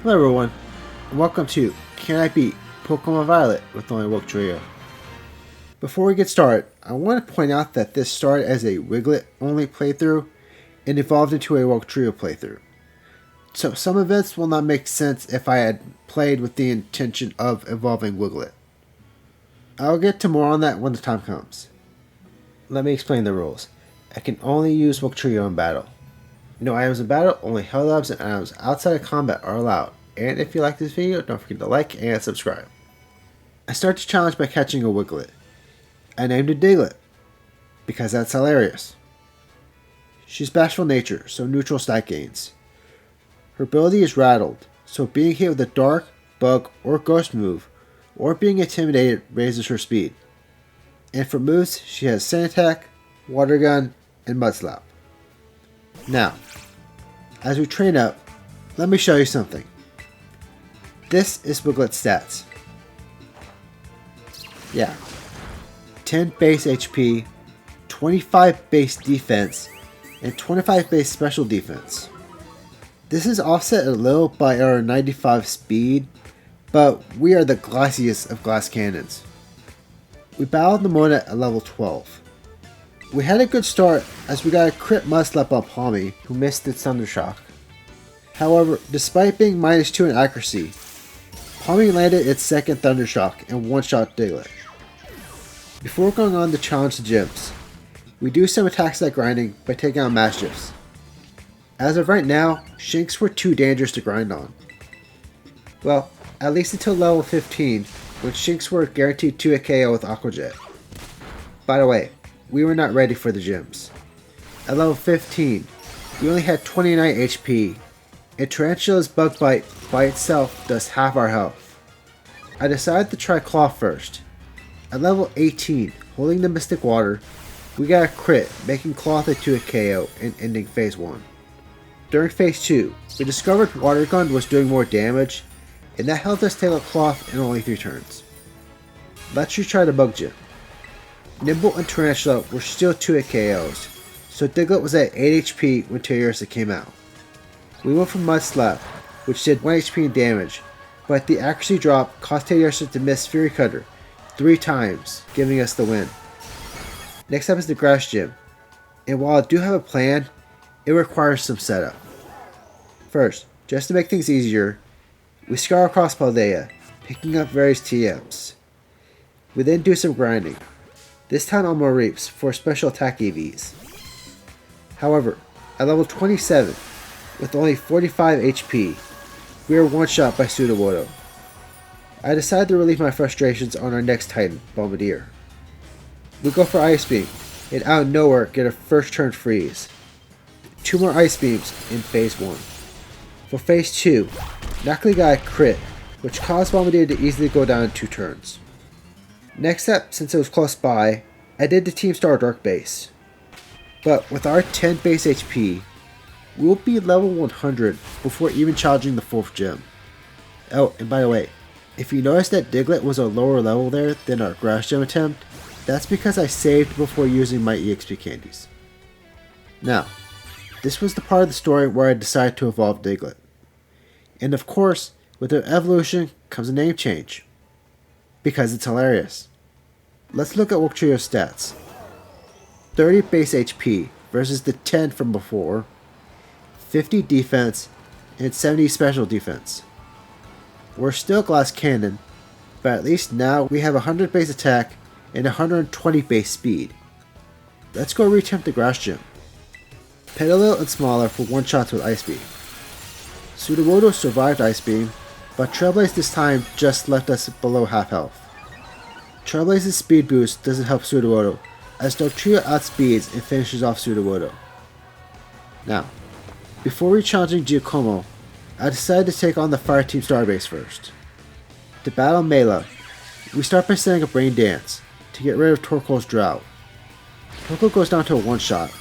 Hello everyone, and welcome to Can I Beat Pokemon Violet with only Wugtrio. Before we get started, I want to point out that this started as a Wiglet only playthrough and evolved into a Wugtrio playthrough. So some events will not make sense if I had played with the intention of evolving Wiglet. I'll get to more on that when the time comes. Let me explain the rules. I can only use Wugtrio in battle. No items in battle, only held items and items outside of combat are allowed. And if you like this video, don't forget to like and subscribe. I start the challenge by catching a Wiglet. I named it Diglett, because that's hilarious. She's bashful nature, so neutral stat gains. Her ability is Rattled, so being hit with a dark, bug, or ghost move, or being intimidated raises her speed. And for moves, she has Sand Attack, Water Gun, and Mud Slap. Now, as we train up, let me show you something. This is Wiglet's stats. Yeah. 10 base HP, 25 base defense, and 25 base special defense. This is offset a little by our 95 speed, but we are the glassiest of glass cannons. We battled Nimona at level 12. We had a good start as we got a crit Mudslap on Palmy, who missed its Thundershock. However, despite being -2 in accuracy, Palmy landed its second Thundershock and one-shot Diglett. Before going on to challenge the gyms, we do some attack set grinding by taking out Mastiffs. As of right now, Shinx were too dangerous to grind on. Well, at least until level 15, when Shinx were guaranteed to a KO with Aqua Jet. By the way, we were not ready for the gyms. At level 15, we only had 29 HP, and Tarantula's Bug Bite by itself does half our health. I decided to try Claw first. At level 18, holding the Mystic Water, we got a crit, making Clotha to a KO and ending Phase 1. During Phase 2, we discovered Water Gun was doing more damage, and that helped us take out Cloth in only 3 turns. Let's retry the Bug Gym. Nimble and Tarantula were still 2 KOs, so Diglett was at 8 HP when Teddiursa came out. We went for Mud Slap, which did 1 HP in damage, but the accuracy drop caused Teddiursa to miss Fury Cutter 3 times, giving us the win. Next up is the Grass Gym, and while I do have a plan, it requires some setup. First, just to make things easier, we scour across Paldea, picking up various TMs. We then do some grinding. This time on Mareeps for special attack EVs. However, at level 27, with only 45 HP, we are one-shot by Sudowoodo. I decided to relieve my frustrations on our next Titan, Bombardier. We go for Ice Beam, and out of nowhere get a first turn freeze. 2 more Ice Beams in Phase 1. For Phase 2, Knockley got a crit, which caused Bombardier to easily go down in 2 turns. Next up, since it was close by, I did the Team Star Dark base. But with our 10 base HP, we'll be level 100 before even challenging the 4th gym. Oh, and by the way, if you notice that Diglett was a lower level there than our Grass Gym attempt, that's because I saved before using my EXP candies. Now, this was the part of the story where I decided to evolve Diglett. And of course, with their evolution comes a name change. Because it's hilarious. Let's look at Wugtrio's stats. 30 base HP versus the 10 from before, 50 defense, and 70 special defense. We're still Glass Cannon, but at least now we have 100 base attack and 120 base speed. Let's go reattempt the Grass Gym. Petilil and Smaller for one-shots with Ice Beam. Sudowoodo survived Ice Beam, but Trailblaze this time just left us below half health. Trailblaze's speed boost doesn't help Sudowoodo, as Wugtrio outspeeds and finishes off Sudowoodo. Now, before re-challenging Giacomo, I decided to take on the Fire Team Starbase first. To battle Mela, we start by setting up Rain Dance to get rid of Torkoal's Drought. Torkoal goes down to a one-shot.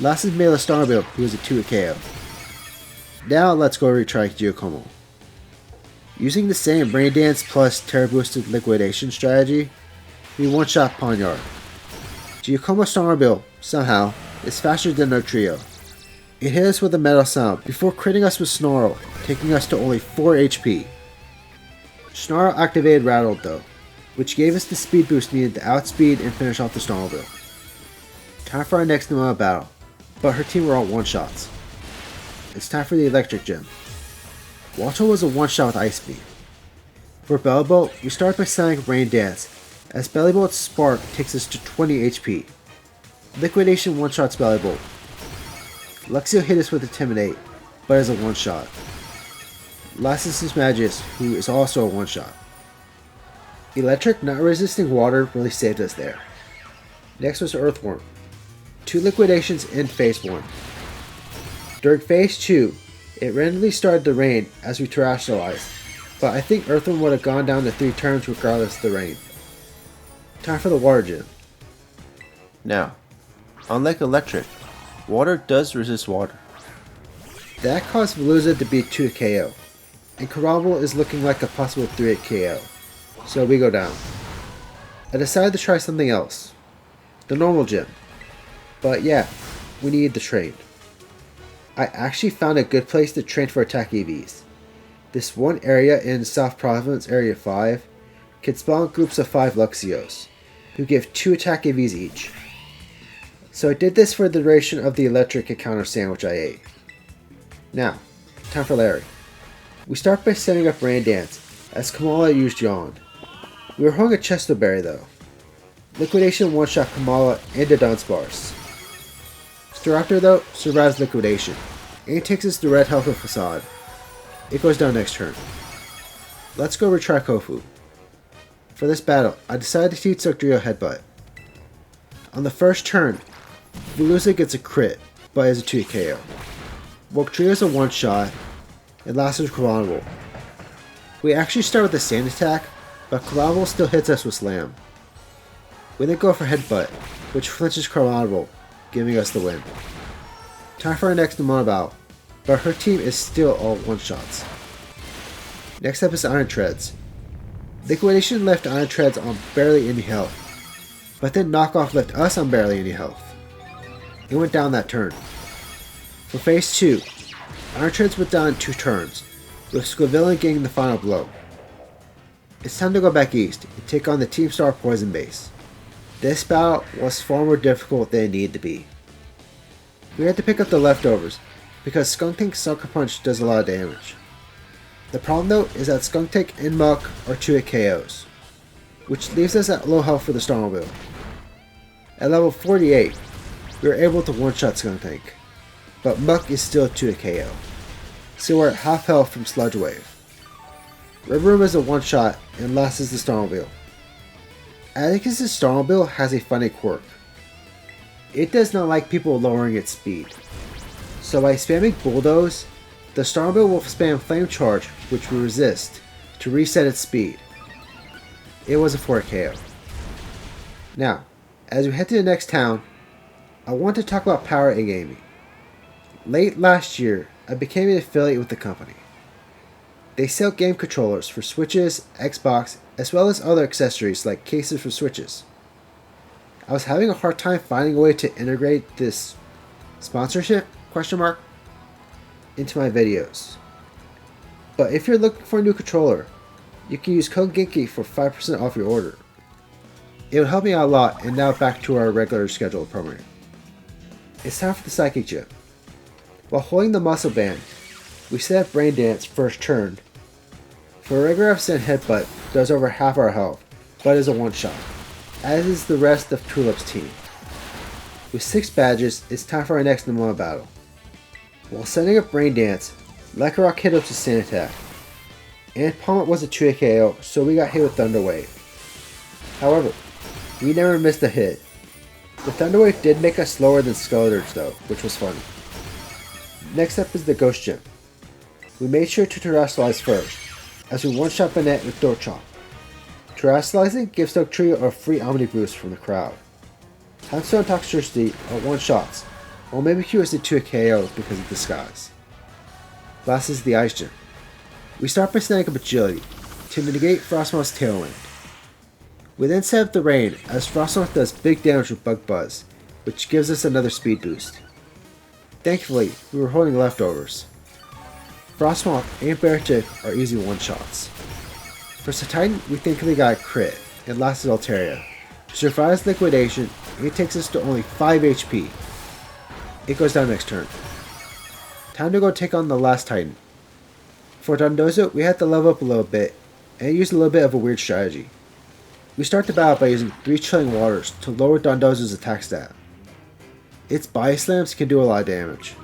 Last is Mela's Starmobile, who is a 2 KO. Now let's go retry Giacomo. Using the same Rain Dance plus Terra Boosted Liquidation strategy, we one-shot Pawniard. Giacomo's Starmobile, somehow, is faster than Wugtrio. It hit us with a metal sound before critting us with Snarl, taking us to only 4 HP. Snarl activated Rattled though, which gave us the speed boost needed to outspeed and finish off the Snarlville. Time for our next Nemona battle, but her team were all one-shots. It's time for the Electric Gym. Wugtrio was a one-shot with Ice Beam. For Belly Bolt, we start by setting Rain Dance, as Belly Bolt's Spark takes us to 20 HP. Liquidation one-shots Belly Bolt. Luxio hit us with Intimidate, but is a one-shot. Last is his Magus, who is also a one-shot. Electric not resisting water really saved us there. Next was Earthworm. 2 liquidations in phase 1. During phase 2, it randomly started to rain as we terrestrialized, but I think Earthworm would have gone down to 3 turns regardless of the rain. Time for the Water Gym. Now, unlike Electric, water does resist water. That caused Veluza to beat 2 KO, and Karabble is looking like a possible 3 KO, so we go down. I decided to try something else. The normal gym. But yeah, we needed to train. I actually found a good place to train for attack EVs. This one area in South Province Area 5 can spawn groups of 5 Luxios, who give 2 attack EVs each. So I did this for the duration of the electric encounter sandwich I ate. Now, time for Larry. We start by setting up Rain Dance, as Kamala used Yawn. We were holding a Chesto Berry though. Liquidation one-shot Kamala into Dunsparce. Staraptor though survives Liquidation, and takes us to Red Health with Facade. It goes down next turn. Let's go retry Kofu. For this battle, I decided to teach Wugtrio Headbutt. On the first turn, Veluza gets a crit, but is a 2 KO. Wugtrio is a one-shot, and last is Karabble. We actually start with the Sand Attack, but Karabble still hits us with Slam. We then go for Headbutt, which flinches Karabble, giving us the win. Time for our next Nemona battle, but her team is still all one-shots. Next up is Iron Treads. Liquidation left Iron Treads on barely any health, but then Knockoff left us on barely any health. It went down that turn. For phase 2, Iron Treads went down in 2 turns, with Squivillin getting the final blow. It's time to go back east and take on the Team Star Poison base. This battle was far more difficult than it needed to be. We had to pick up the leftovers, because Skunk Tank's Sucker Punch does a lot of damage. The problem though is that Skunk Tank and Muck are 2 KOs, which leaves us at low health for the Starmobile. At level 48, we were able to one-shot Skunk Tank, but Muck is still 2 KO, so we're at half health from Sludge Wave. River Room is a one-shot and last is the Starmobile. Atticus' Starmobile has a funny quirk. It does not like people lowering its speed. So by spamming Bulldoze, the Starmobile will spam Flame Charge, which will resist, to reset its speed. It was a 4 KO. Now, as we head to the next town, I want to talk about Power A-Gaming. Late last year, I became an affiliate with the company. They sell game controllers for Switches, Xbox, as well as other accessories like cases for Switches. I was having a hard time finding a way to integrate this sponsorship into my videos. But if you're looking for a new controller, you can use code Genki for 5% off your order. It would help me out a lot, and now back to our regular scheduled programming. It's time for the Psychic Gym. While holding the muscle band, we set up Rain Dance first turn. For a regular F-Stand Headbutt does over half our health, but is a one-shot, as is the rest of Tulip's team. With 6 badges, it's time for our next Nemona battle. While setting up Rain Dance, Lycanroc hit us with Sand Attack, and Palmet was a 2 KO, so we got hit with Thunder Wave. However, we never missed a hit. The Thunder Wave did make us slower than Skeletor's though, which was funny. Next up is the Ghost Gym. We made sure to terrestrialize first, as we one-shot Banette with Door Chop. Terrestrializing gives Wugtrio a free Omni Boost from the crowd. Timestone and Toxtricity are one-shots, while Mimikyu is a 2 KO because of Disguise. Last is the Ice Gym. We start by setting up Agility, to mitigate Frostmoth's Tailwind. We then set up the Rain, as Frostmoth does big damage with Bug Buzz, which gives us another speed boost. Thankfully, we were holding leftovers. Frostmoth and Beartick are easy one-shots. For Titan, we thankfully got a crit, and lasted Wugtrio. Survives liquidation, and it takes us to only 5 HP. It goes down next turn. Time to go take on the last Titan. For Dondozo, we had to level up a little bit, and I used a little bit of a weird strategy. We start the battle by using 3 Chilling Waters to lower Dondozo's attack stat. Its body slams can do a lot of damage.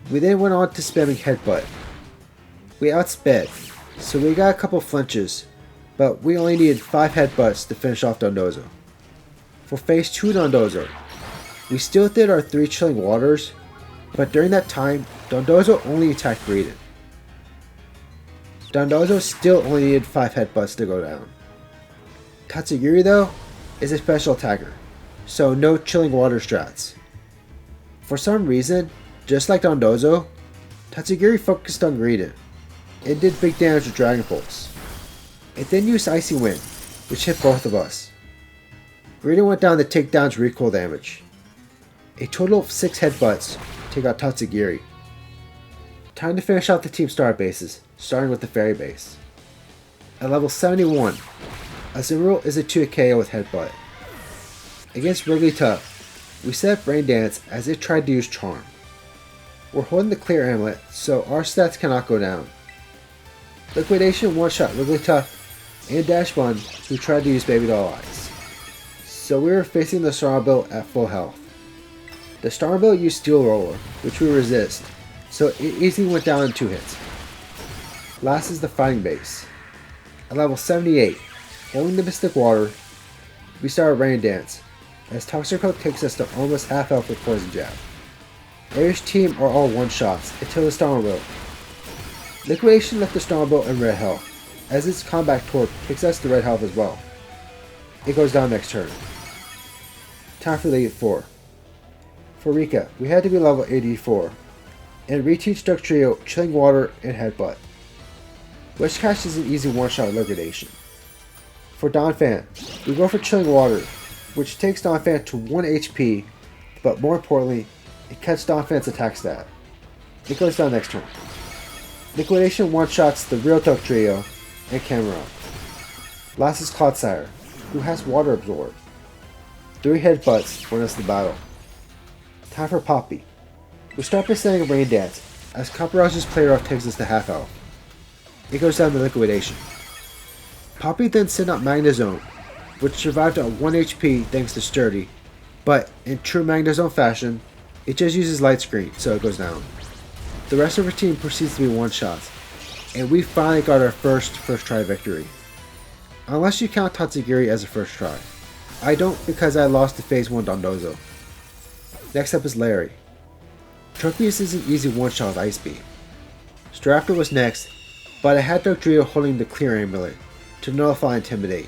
We then went on to spamming Headbutt. We outsped, so we got a couple flinches, but we only needed 5 Headbutts to finish off Dondozo. For phase 2 Dondozo, we still did our 3 Chilling Waters, but during that time, Dondozo only attacked Greedent. Dondozo still only needed 5 Headbutts to go down. Tatsugiri though, is a special attacker, so no Chilling Water strats. For some reason, just like Dondozo, Tatsugiri focused on Greedent. It did big damage with Dragon Pulse. It then used Icy Wind, which hit both of us. Greedent went down to take down's recoil damage. A total of 6 Headbutts to take out Tatsugiri. Time to finish out the team star bases, starting with the Fairy base. At level 71, Azumarill is a 2 KO with Headbutt. Against Wigglytuff, we set up Rain Dance as it tried to use Charm. We're holding the Clear Amulet, so our stats cannot go down. Liquidation one-shot Wigglytuff and Dashbun, who tried to use Baby Doll Eyes. So we were facing the Starmobile at full health. The Starmobile used Steel Roller, which we resist, so it easily went down in 2 hits. Last is the Fighting base. At level 78, holding the Mystic Water, we started Rain Dance, as Toxicroak takes us to almost half health with Poison Jab. Air's team are all one-shots until the Starmobile. Liquidation left the Starmobile in red health, as its Combat Torque takes us to red health as well. It goes down next turn. Time for the Elite Four. For Rika, we had to be level 84, and reteach Wugtrio Chilling Water and Headbutt. Witchcast is an easy one-shot liquidation. For Donphan, we go for Chilling Water, which takes Donphan to 1 HP, but more importantly, it cuts Donphan's attack stat. It goes down next turn. Liquidation one-shots the real Wugtrio and Cameron. Last is Clodsire, who has Water Absorb. 3 Headbutts win us the battle. Time for Poppy. We start by setting a Rain Dance, as Camparage's Play Rough takes us to half health. It goes down to Liquidation. Poppy then sent out Magnezone, which survived at 1 HP thanks to Sturdy, but in true Magnezone fashion, it just uses Light Screen, so it goes down. The rest of our team proceeds to be one-shots, and we finally got our first try victory. Unless you count Tatsugiri as a first try. I don't, because I lost to phase 1 Dondozo. Next up is Larry. Tropius is an easy one-shot with Ice Beam. Staraptor was next, but I had Wugtrio holding the Clear Amulet to nullify Intimidate.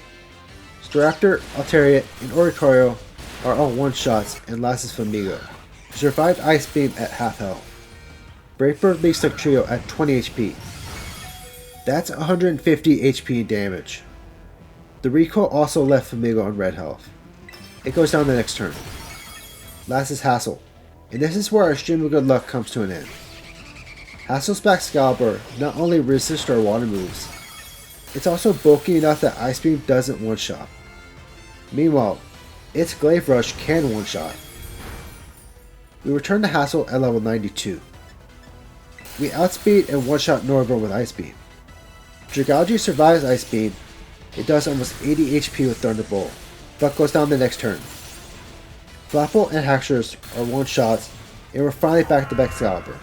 Staraptor, Altaria, and Oricorio are all one-shots, and last is Flamigo, who survived Ice Beam at half health. Brave Bird leaves Wugtrio at 20 HP. That's 150 HP in damage. The recoil also left Flamigo on red health. It goes down the next turn. Last is Hassel, and this is where our stream of good luck comes to an end. Hassel's back Excalibur not only resists our water moves, it's also bulky enough that Ice Beam doesn't one-shot. Meanwhile, its Glaive Rush can one-shot. We return to Hassel at level 92. We outspeed and one-shot Norbert with Ice Beam. Dragalge survives Ice Beam. It does almost 80 HP with Thunderbolt, but goes down the next turn. Flapple and Haxorus are one-shots, and we're finally back to Excalibur.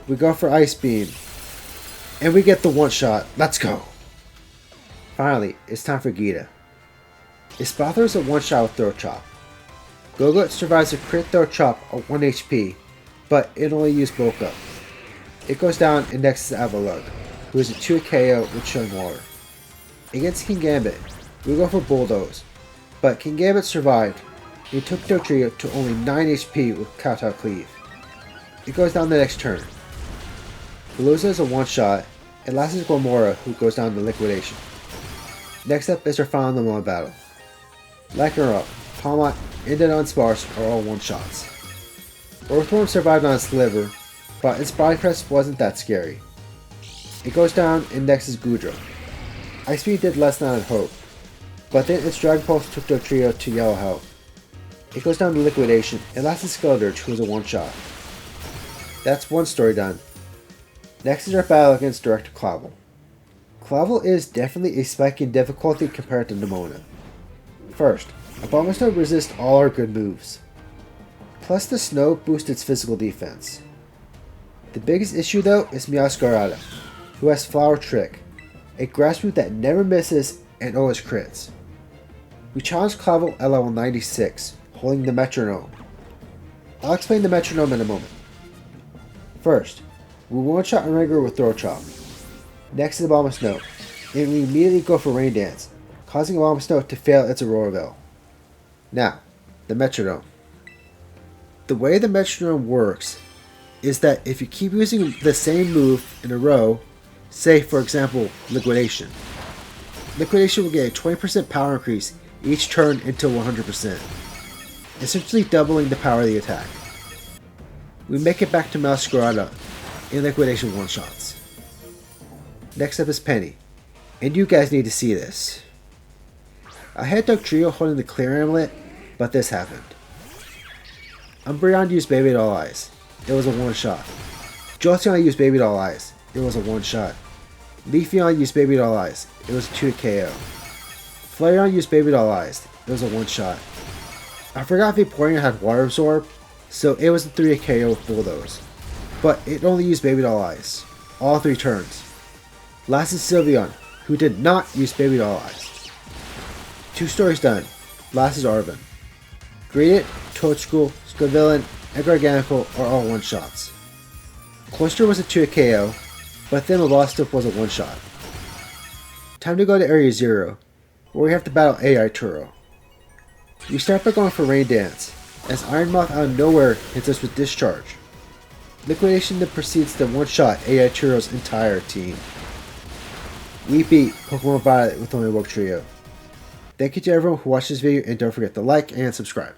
We go for Ice Beam, and we get the one-shot. Let's go! Finally, it's time for Gita. Espathra is a one-shot with Throat Chop. Gogut survives a crit Throat Chop at 1 HP, but it only used Bulk Up. It goes down, and next is Avalugg, who is a 2 KO with Chilling Water. Against Kingambit, we go for Bulldoze, but Kingambit survived, and he took Wugtrio to only 9 HP with Kowtow Cleave. It goes down the next turn. Veluza is a one-shot, and last is Gormora, who goes down to Liquidation. Next up is our final number 1 battle. Lycanroc, Palmont, and the Dunsparce are all one-shots. Earthworm survived on its liver, but its body crest wasn't that scary. It goes down and next is Wugtrio. Ice Beam did less than I'd hoped, but then its Dragon Pulse took Wugtrio to yellow health. It goes down to Liquidation and last is Skeledirge, who was a one-shot. That's one story done. Next is our battle against Director Clavel. Clavel is definitely a spike in difficulty compared to Nemona. First, Abomasnow resists all our good moves. Plus the snow boosts its physical defense. The biggest issue though is Meowscarada, who has Flower Trick, a grass root that never misses and always crits. We challenged Clavel at level 96, holding the Metronome. I'll explain the Metronome in a moment. First, we one-shot Rengar with Throat Chop. Next is Abomasnow, and we immediately go for Rain Dance, causing Abomasnow to fail its Aurora Veil. Now, the Metronome. The way the Metronome works is that if you keep using the same move in a row, say for example Liquidation, Liquidation will get a 20% power increase each turn until 100%, essentially doubling the power of the attack. We make it back to Meowscarada in Liquidation one-shots. Next up is Penny, and you guys need to see this. I had Wugtrio holding the Clear Amulet, but this happened. Umbreon used Baby Doll Eyes. It was a one-shot. Jolteon used Baby Doll Eyes. It was a one-shot. Leafeon used Baby Doll Eyes. It was a 2 KO. Flareon used Baby Doll Eyes. It was a one-shot. I forgot Vaporeon had Water Absorb, so it was a 3 KO with both those. But it only used Baby Doll Eyes. All 3 turns. Last is Sylveon, who did not use Baby Doll Eyes. 2 stories done. Last is Arven. Greedent, Toadstool, Scovillain, and Garganacl are all one-shots. Cloyster was a 2 KO, but then Molostif was a one-shot. Time to go to Area 0, where we have to battle AI Turo. We start by going for Rain Dance, as Ironmoth out of nowhere hits us with Discharge. Liquidation then proceeds to one-shot AI Turo's entire team. We beat Pokemon Violet with only Wugtrio. Thank you to everyone who watched this video, and don't forget to like and subscribe.